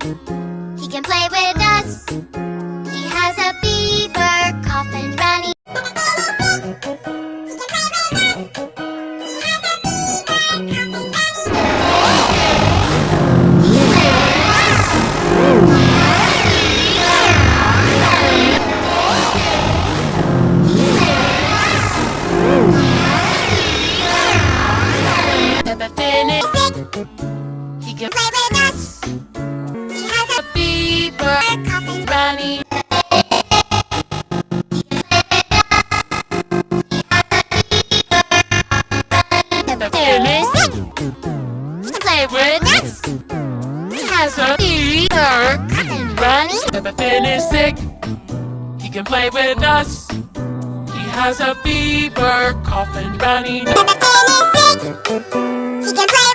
He can play with us. He has a fever, cough, and runny. Bebefin is sick. He can play with us. He has a fever, cough, and runny. Bebefin is sick. He can play with us. He has a fever, cough, and runny. Bebefin is sick. He can play with us. He has a fever, cough, and runny. Bebefin is sick. He can play